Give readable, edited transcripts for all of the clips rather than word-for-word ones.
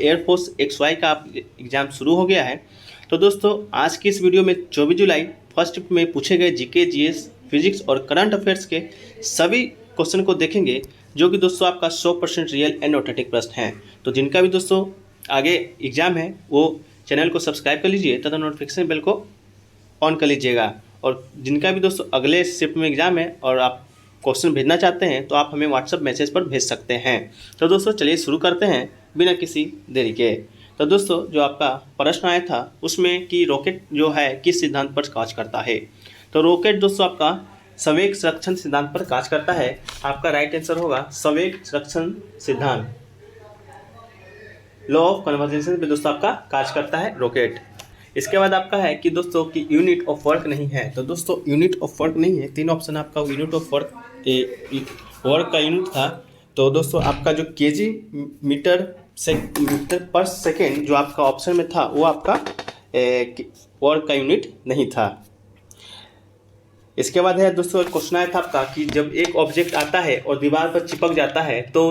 Air force XY का exam शुरू हो गया है। तो दोस्तों आज की इस वीडियो में 24 जुलाई फर्स्ट शिफ्ट में पूछे गए जीके, जीएस, फिजिक्स और करंट अफेयर्स के सभी क्वेश्चन को देखेंगे, जो कि दोस्तों आपका 100% रियल एंड ऑथेंटिक प्रश्न है। तो जिनका भी दोस्तों आगे एग्ज़ाम है वो चैनल को सब्सक्राइब कर लीजिए तथा नोटिफिकेशन बेल को ऑन कर लीजिएगा। और जिनका भी दोस्तों अगले शिफ्ट में एग्ज़ाम है और आप क्वेश्चन भेजना चाहते हैं तो आप हमें व्हाट्सएप मैसेज पर भेज सकते हैं। तो दोस्तों चलिए शुरू करते हैं बिना किसी देरी के। तो दोस्तों जो आपका प्रश्न आया था उसमें कि रॉकेट जो है किस सिद्धांत पर कार्य करता है। तो रॉकेट दोस्तों आपका संवेग संरक्षण सिद्धांत पर कार्य करता है। आपका राइट आंसर होगा संवेग संरक्षण सिद्धांत, लॉ ऑफ कन्वर्जेंस पे दोस्तों आपका कार्य करता है रॉकेट। इसके बाद आपका है कि दोस्तों की यूनिट ऑफ वर्क नहीं है। तो दोस्तों यूनिट ऑफ वर्क नहीं है, तीन ऑप्शन आपका यूनिट ऑफ वर्क वर्क का यूनिट था। तो दोस्तों आपका जो केजी मीटर पर सेकेंड जो आपका ऑप्शन में था वो आपका वर्क का यूनिट नहीं था। इसके बाद है दोस्तों क्वेश्चन आया था आपका कि जब एक ऑब्जेक्ट आता है और दीवार पर चिपक जाता है तो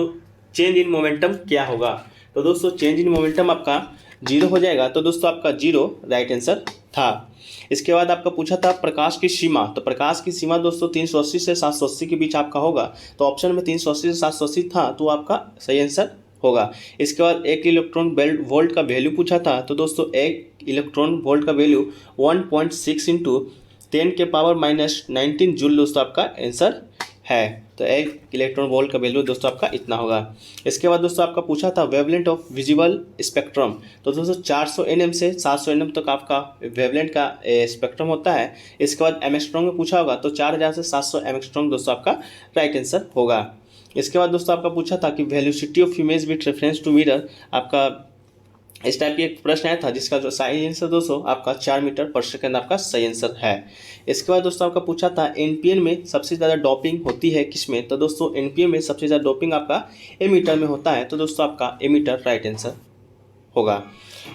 चेंज इन मोमेंटम क्या होगा। तो दोस्तों चेंज इन मोमेंटम आपका 0 हो जाएगा। तो दोस्तों आपका 0 राइट आंसर था। इसके बाद आपका पूछा था प्रकाश की सीमा। तो प्रकाश की सीमा दोस्तों 380 से 780 के बीच आपका होगा। तो ऑप्शन में 380 से 780 था तो आपका सही आंसर होगा। इसके बाद एक इलेक्ट्रॉन वोल्ट का वैल्यू पूछा था। तो दोस्तों एक इलेक्ट्रॉन वोल्ट का वैल्यू 1.6 इंटू 10 के पावर -19 जूल दोस्तों आपका आंसर है। तो एक इलेक्ट्रॉन वोल्ट का वैल्यू दोस्तों आपका इतना होगा। इसके बाद दोस्तों आपका पूछा था वेवलेंथ ऑफ विजिबल स्पेक्ट्रम। तो दोस्तों 400 nm से 700 nm तक आपका वेवलेंथ का स्पेक्ट्रम होता है। इसके बाद एमस्ट्रॉन्ग में पूछा होगा तो 4000 से 700 एमस्ट्रॉन्ग दोस्तों आपका राइट आंसर होगा। इसके बाद दोस्तों आपका पूछा था कि velocity of image with reference to mirror. आपका इस टाइप की एक प्रश्न आया था जिसका जो सही आंसर दोस्तों आपका 4 मीटर पर सेकंड आपका सही आंसर है। इसके बाद दोस्तों आपका पूछा था एनपीएन में सबसे ज़्यादा डोपिंग होती है किसमें। तो दोस्तों एनपीएन में सबसे ज़्यादा डोपिंग आपका एमीटर में होता है। तो दोस्तों आपका एमीटर राइट आंसर होगा।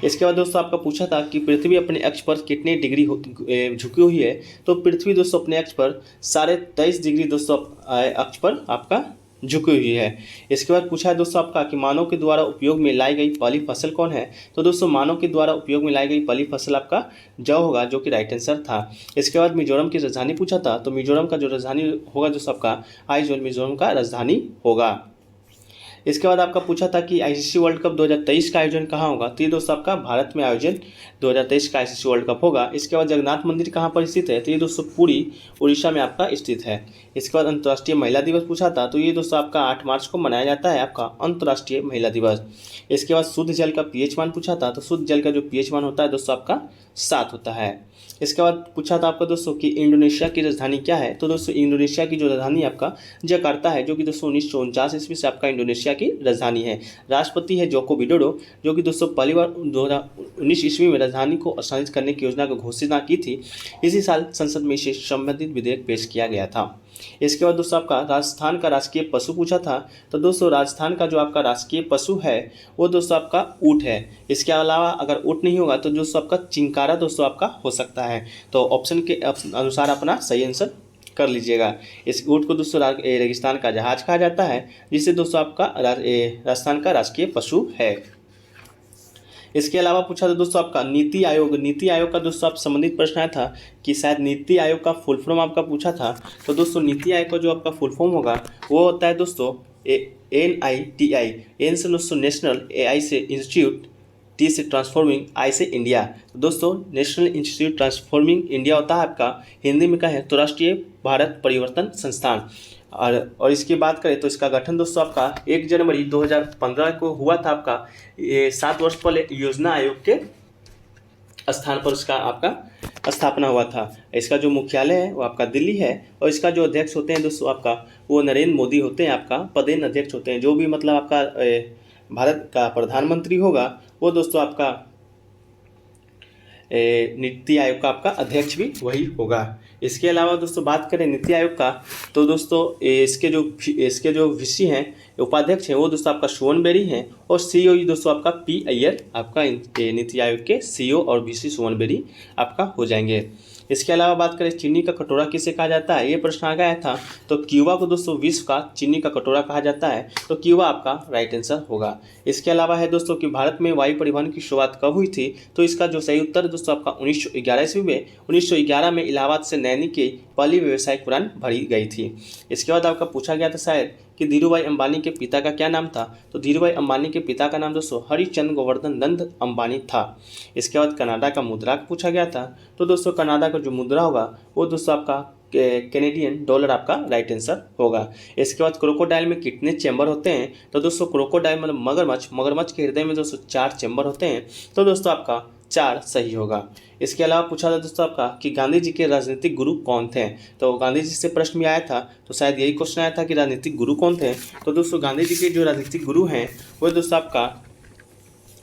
इसके बाद दोस्तों आपका पूछा था कि पृथ्वी अपने अक्ष पर कितने डिग्री झुकी हुई है। तो पृथ्वी दोस्तों अपने अक्ष पर 23.5 डिग्री दोस्तों अक्ष पर आपका झुकी हुई है। इसके बाद पूछा है दोस्तों आपका कि मानव के द्वारा उपयोग में लाई गई पहली फसल कौन है। तो दोस्तों मानव के द्वारा उपयोग में लाई गई पहली फसल आपका जौ होगा, जो कि राइट आंसर था। इसके बाद मिजोरम की राजधानी पूछा था। तो मिजोरम का जो राजधानी होगा दोस्तों आपका आइजोल मिजोरम का राजधानी होगा। इसके बाद आपका पूछा था कि आईसीसी वर्ल्ड कप 2023 का आयोजन कहाँ होगा। तो ये दोस्तों आपका भारत में आयोजन 2023 का आईसीसी वर्ल्ड कप होगा। इसके बाद जगन्नाथ मंदिर कहाँ पर स्थित है। तो ये दोस्तों पुरी उड़ीसा में आपका स्थित है। इसके बाद अंतर्राष्ट्रीय महिला दिवस पूछा था। तो ये दोस्तों आपका 8 मार्च को मनाया जाता है आपका अंतर्राष्ट्रीय महिला दिवस। इसके बाद शुद्ध जल का पीएच मान पूछा था। तो शुद्ध जल का जो पीएच मान होता है दोस्तों आपका 7 होता है। इसके बाद पूछा था आपका दोस्तों कि इंडोनेशिया की राजधानी क्या है। तो दोस्तों इंडोनेशिया की जो राजधानी आपका जकार्ता है, जो कि दोस्तों 1949 ईस्वी से आपका इंडोनेशिया की राजधानी है। राष्ट्रपति है जोको विडोडो, जो कि दोस्तों पहली बार 2019 ईस्वी में राजधानी को स्थानांतरित करने की योजना को घोषणा की थी। इसी साल संसद में इसे संबंधित विधेयक पेश किया गया था। इसके बाद दोस्तों आपका राजस्थान का राजकीय पशु पूछा था। तो दोस्तों राजस्थान का जो आपका राजकीय पशु है वो दोस्तों आपका ऊँट है। इसके अलावा अगर ऊँट नहीं होगा तो दोस्तों आपका चिंकारा दोस्तों आपका हो सकता है। तो ऑप्शन के अनुसार अपना सही आंसर कर लीजिएगा। इस ऊँट को दोस्तों रेगिस्तान का जहाज कहा जाता है, जिससे दोस्तों आपका राजस्थान का राजकीय पशु है। इसके अलावा पूछा था दोस्तों आपका नीति आयोग का दोस्तों आप संबंधित प्रश्न आया था कि शायद नीति आयोग का फुल फॉर्म आपका पूछा था। तो दोस्तों नीति आयोग का जो आपका फुल फॉर्म होगा वो होता है दोस्तों NITI। एन से दोस्तों नेशनल, AI से इंस्टीट्यूट, T से ट्रांसफॉर्मिंग, I से इंडिया। तो दोस्तों नेशनल इंस्टीट्यूट ट्रांसफॉर्मिंग इंडिया होता है आपका हिंदी में क्या है तो राष्ट्रीय भारत परिवर्तन संस्थान। और इसकी बात करें तो इसका गठन दोस्तों आपका 1 जनवरी 2015 को हुआ था। आपका ये 7 वर्ष पहले योजना आयोग के स्थान पर उसका आपका स्थापना हुआ था। इसका जो मुख्यालय है वो आपका दिल्ली है और इसका जो अध्यक्ष होते हैं दोस्तों आपका वो नरेंद्र मोदी होते हैं। आपका पदेन अध्यक्ष होते हैं। जो भी मतलब आपका भारत का प्रधानमंत्री होगा वो दोस्तों आपका नीति आयोग का आपका अध्यक्ष भी वही होगा। इसके अलावा दोस्तों बात करें नीति आयोग का तो दोस्तों इसके जो वीसी हैं उपाध्यक्ष हैं वो दोस्तों आपका सुवन बेरी हैं और सीईओ दोस्तों आपका पी अय्यर आपका नीति आयोग के सीईओ और वीसी सुवन बेरी आपका हो जाएंगे। इसके अलावा बात करें चीनी का कटोरा किसे कहा जाता है, ये प्रश्न आ गया था। तो क्यूबा को दोस्तों विश्व का चीनी का कटोरा कहा जाता है, तो क्यूबा आपका राइट आंसर होगा। इसके अलावा है दोस्तों कि भारत में वायु परिवहन की शुरुआत कब हुई थी, तो इसका जो सही उत्तर है दोस्तों आपका 1911 ईस्वी में। 1911 में इलाहाबाद से नैनी की पहली व्यावसायिक उड़ान भरी गई थी। इसके बाद आपका पूछा गया था शायद कि धीरूभाई अंबानी के पिता का क्या नाम था, तो धीरूभाई अंबानी के पिता का नाम दोस्तों हरिचंद गोवर्धन नंद अंबानी था। इसके बाद कनाडा का मुद्रा पूछा गया था, तो दोस्तों कनाडा का जो मुद्रा होगा वो दोस्तों आपका कैनेडियन डॉलर आपका राइट आंसर होगा। इसके बाद क्रोकोडाइल में कितने चैम्बर होते हैं, तो दोस्तों क्रोकोडाइल मतलब मगरमच्छ के हृदय में दोस्तों 4 चैम्बर होते हैं, तो दोस्तों आपका 4 सही होगा। इसके अलावा पूछा था दोस्तों आपका कि गांधी जी के राजनीतिक गुरु कौन थे, तो गांधी जी से प्रश्न भी आया था, तो शायद यही क्वेश्चन आया था कि राजनीतिक गुरु कौन थे। तो दोस्तों गांधी जी के जो राजनीतिक गुरु हैं वो दोस्तों आपका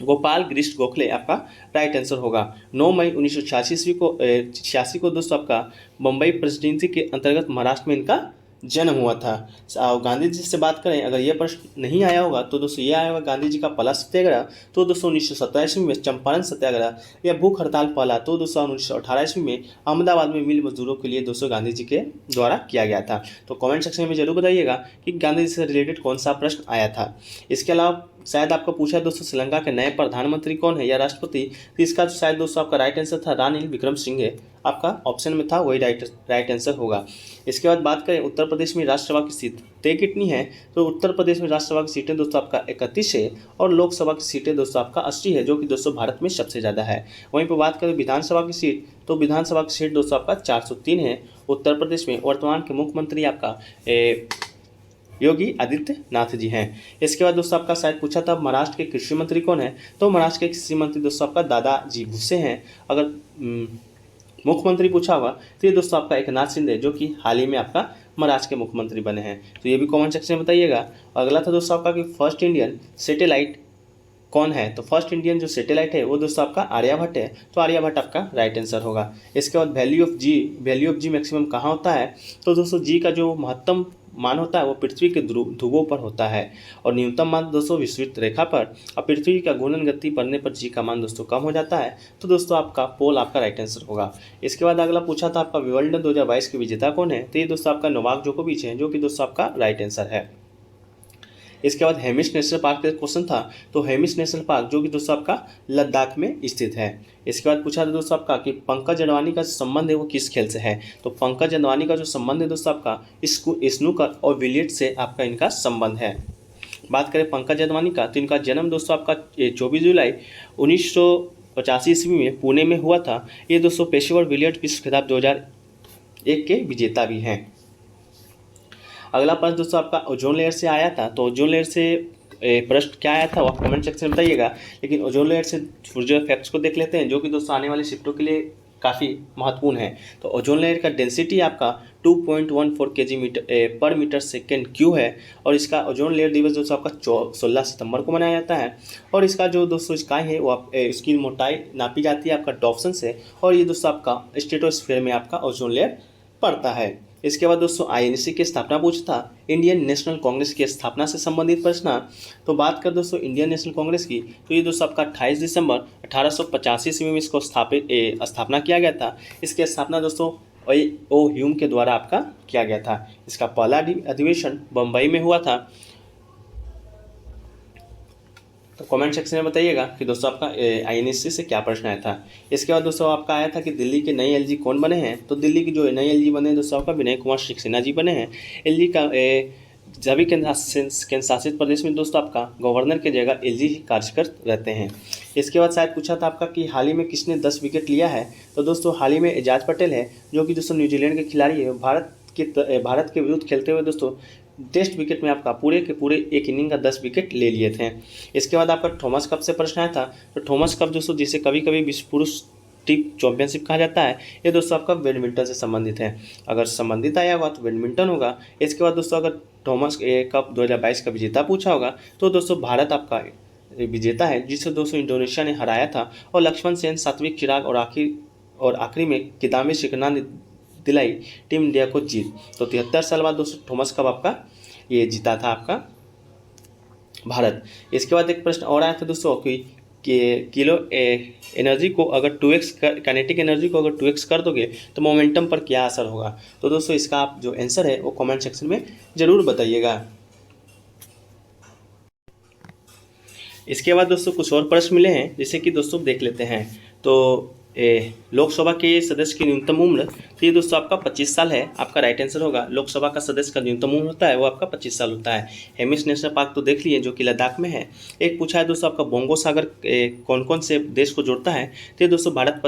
गोपाल कृष्ण गोखले आपका राइट आंसर होगा। 9 मई 1986 को दोस्तों आपका मुंबई प्रेसिडेंसी के अंतर्गत महाराष्ट्र में इनका जन्म हुआ था। और गांधी जी से बात करें, अगर ये प्रश्न नहीं आया होगा तो दोस्तों ये आया होगा गांधी जी का पहला सत्याग्रह, तो दोस्तों 1917 ईस्वी में चंपारण सत्याग्रह, या भूख हड़ताल पहला तो दोस्तों 1918 ईस्वी में अहमदाबाद में मिल मजदूरों के लिए दोस्तों गांधी जी के द्वारा किया गया था। तो कमेंट सेक्शन में जरूर बताइएगा कि गांधी जी से रिलेटेड कौन सा प्रश्न आया था। इसके अलावा शायद आपको पूछा दोस्तों श्रीलंका के नए प्रधानमंत्री कौन है या राष्ट्रपति, तो इसका शायद दोस्तों आपका राइट आंसर था रानिल विक्रमसिंघे, आपका ऑप्शन में था वही राइट आंसर होगा। इसके बाद बात करें उत्तर प्रदेश में राज्यसभा की सीटें कितनी है, तो उत्तर प्रदेश में राज्यसभा की सीटें दोस्तों आपका 31 है और लोकसभा की सीटें दोस्तों आपका 80 है, जो कि दोस्तों भारत में सबसे ज़्यादा है। वहीं पर बात करें विधानसभा की सीट, तो विधानसभा की सीट दोस्तों आपका 403 है उत्तर प्रदेश में। वर्तमान के मुख्यमंत्री आपका योगी आदित्यनाथ जी हैं। इसके बाद दोस्तों आपका शायद पूछा था महाराष्ट्र के कृषि मंत्री कौन है, तो महाराष्ट्र के कृषि मंत्री दोस्तों आपका दादाजी भुसे हैं। अगर मुख्यमंत्री पूछा होगा तो ये दोस्तों आपका एकनाथ शिंदे, जो कि हाल ही में आपका महाराष्ट्र के मुख्यमंत्री बने हैं, तो ये भी कमेंट सेक्शन में बताइएगा। अगला था दोस्तों आपका कि फर्स्ट इंडियन सैटेलाइट कौन है, तो फर्स्ट इंडियन जो सैटेलाइट है वो दोस्तों आपका आर्यभट्ट है, तो आर्यभट्ट आपका राइट आंसर होगा। इसके बाद वैल्यू ऑफ जी मैक्सिमम कहाँ होता है, तो दोस्तों जी का जो महत्तम मान होता है वो पृथ्वी के ध्रुवों पर होता है और न्यूनतम मान दोस्तों विषुवत रेखा पर, और पृथ्वी का घूर्णन गति बढ़ने पर जी का मान दोस्तों कम हो जाता है, तो दोस्तों आपका पोल आपका राइट आंसर होगा। इसके बाद अगला पूछा था आपका विंबलडन 2022 के विजेता कौन है, तो ये दोस्तों आपका नोवाक जोकोविच है, जो कि दोस्तों आपका राइट आंसर है। इसके बाद हेमिस नेशनल पार्क का क्वेश्चन था, तो हेमिस नेशनल पार्क जो कि दोस्तों आपका लद्दाख में स्थित है। इसके बाद पूछा था दोस्तों आपका कि पंकज अडवाणी का संबंध है वो किस खेल से है, तो पंकज अडवाणी का जो संबंध है दोस्तों आपका स्नूकर और बिलियर्ड से आपका इनका संबंध है। बात करें पंकज अडवाणी का, तो इनका जन्म दोस्तों आपका 24 जुलाई 1985 ईस्वी में पुणे में हुआ था। ये दोस्तों पेशेवर बिलियर्ड विश्व खिताब 2001 के विजेता भी हैं। अगला प्रश्न दोस्तों आपका ओजोन लेयर से आया था, तो ओजोन लेयर से प्रश्न क्या आया था वो आप कमेंट सेक्शन में बताइएगा। लेकिन ओजोन लेयर से जो फैक्ट्स को देख लेते हैं, जो कि दोस्तों आने वाले शिफ्टों के लिए काफ़ी महत्वपूर्ण है। तो ओजोन लेयर का डेंसिटी आपका 2.14 kg पर मीटर सेकेंड क्यू है, और इसका ओजोन लेयर दिवस दोस्तों आपका 16 सितंबर को मनाया जाता है। और इसका जो दोस्तों स्काई है वो इसकी मोटाई नापी जाती है आपका डॉप्सन से, और ये दोस्तों आपका स्ट्रेटोस्फीयर में आपका ओजोन लेयर पड़ता है। इसके बाद दोस्तों आईएनसी की स्थापना पूछा था, इंडियन नेशनल कांग्रेस की स्थापना से संबंधित प्रश्न। तो बात कर दोस्तों इंडियन नेशनल कांग्रेस की, तो ये दोस्तों आपका 28 दिसंबर 1885 ईस्वी में इसको स्थापना किया गया था। इसकी स्थापना दोस्तों ओ ह्यूम के द्वारा आपका किया गया था। इसका पहला अधिवेशन बम्बई में हुआ था। तो कमेंट सेक्शन में बताइएगा कि दोस्तों आपका आईएनएससी से क्या प्रश्न आया था। इसके बाद दोस्तों आपका आया था कि दिल्ली के नए एलजी कौन बने हैं, तो दिल्ली की जो नए एलजी बने हैं दोस्तों आपका विनय कुमार सक्सेना जी बने हैं। एलजी का सभी केंद्र शासित प्रदेश में दोस्तों आपका गवर्नर की जगह एलजी ही कार्यरत रहते हैं। इसके बाद शायद पूछा था आपका कि हाल ही में किसने 10 विकेट लिया है, तो दोस्तों हाल ही में एजाज पटेल है, जो कि दोस्तों न्यूजीलैंड के खिलाड़ी है। भारत के विरुद्ध खेलते हुए दोस्तों टेस्ट विकेट में आपका पूरे के पूरे एक इनिंग का 10 विकेट ले लिए थे। इसके बाद आपका थॉमस कप से प्रश्न आया था, तो थॉमस कप दोस्तों जिसे कभी कभी विश्व पुरुष टीम चैंपियनशिप कहा जाता है, ये दोस्तों आपका बैडमिंटन से संबंधित है। अगर संबंधित आया होगा तो बैडमिंटन होगा। इसके बाद दोस्तों अगर थॉमस कप 2022 का विजेता पूछा होगा, तो दोस्तों भारत आपका विजेता है, जिसे दोस्तों इंडोनेशिया ने हराया था, और लक्ष्मण सेन, सात्विक चिराग और आखिरी में किदाम्बी श्रीकांत दिलाई टीम इंडिया को जीत। तो 73 साल बाद दोस्तों थॉमस कप आपका ये जीता था आपका भारत। इसके बाद एक प्रश्न और आया था दोस्तों कि किलो एनर्जी को अगर 2x काइनेटिक एनर्जी को अगर 2x कर दोगे तो मोमेंटम पर क्या असर होगा। तो दोस्तों इसका आप जो आंसर है वो कमेंट सेक्शन में ज़रूर बताइएगा। इसके बाद दोस्तों कुछ और प्रश्न मिले हैं, जैसे कि दोस्तों देख लेते हैं। तो लोकसभा के सदस्य की न्यूनतम उम्र, तो ये दोस्तों आपका 25 साल है। आपका राइट आंसर होगा, लोकसभा का सदस्य का न्यूनतम उम्र होता है वो आपका 25 साल होता है। हेमिस नेशनल पार्क तो देख लिए, जो कि लद्दाख में है। एक पूछा है दोस्तों आपका बोंगो सागर कौन कौन से देश को जोड़ता है, तो ये दोस्तों भारत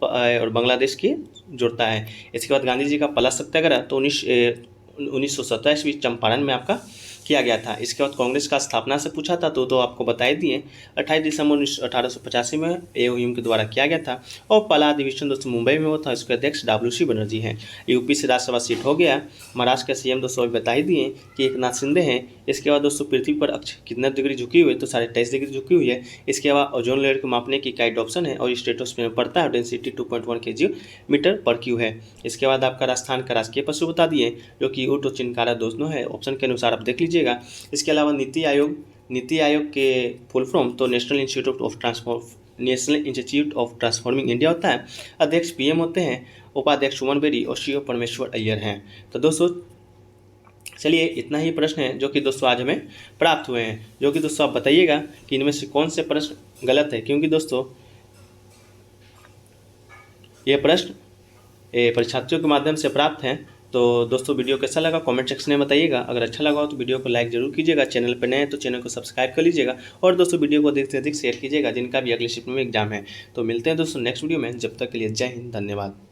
और बांग्लादेश की जोड़ता है। इसके बाद गांधी जी का पहला सत्याग्रह तो 1927 ईस्वी चंपारण में आपका किया गया था। इसके बाद कांग्रेस का स्थापना से पूछा था तो आपको बता दिए, 28 दिसंबर 1885 में एओयू के द्वारा किया गया था। और पहला अधिवेशन दोस्तों मुंबई में हुआ था। इसके अध्यक्ष डब्ल्यू.सी. बनर्जी हैं। यूपी से राज्यसभा सीट हो गया। महाराष्ट्र के सीएम दोस्तों अभी बता ही दिए कि एकनाथ शिंदे हैं। इसके बाद दोस्तों पृथ्वी पर अक्ष कितना डिग्री झुकी हुई है, तो 23.5 डिग्री झुकी हुई है। इसके बाद ओजोन लेयर को मापने की इकाई डॉप्सन है और स्ट्रेटोस्फीयर में पड़ता है। डेंसिटी 2.1 kg/m/Q है। इसके बाद आपका राजस्थान का राजकीय पशु बता दिए, जो कि ऊँट और चिनकारा दोनों है। ऑप्शन के अनुसार आप देख लीजिएगा। इसके अलावा नीति आयोग के फुल फॉर्म तो national institute of transforming India होता है। अध्यक्ष पीएम होते हैं, उपाध्यक्ष सुमन बेरी और सीईओ परमेश्वर अय्यर हैं। तो दोस्तों चलिए इतना ही प्रश्न है जो कि दोस्तों आज हमें प्राप्त हुए हैं, जो कि दोस्तों आप बताइएगा कि इनमें से कौन से प्रश्न गलत है, क्योंकि दोस्तों ये प्रश्न परीक्षार्थियों के माध्यम से प्राप्त हैं। तो दोस्तों वीडियो कैसा लगा कमेंट सेक्शन में बताइएगा। अगर अच्छा लगा हो तो वीडियो को लाइक जरूर कीजिएगा। चैनल पर नए हैं तो चैनल को सब्सक्राइब कर लीजिएगा। और दोस्तों वीडियो को अधिक से अधिक शेयर कीजिएगा जिनका भी अगले शिफ्ट में एग्जाम है। तो मिलते हैं दोस्तों नेक्स्ट वीडियो में। जब तक के लिए जय हिंद, धन्यवाद।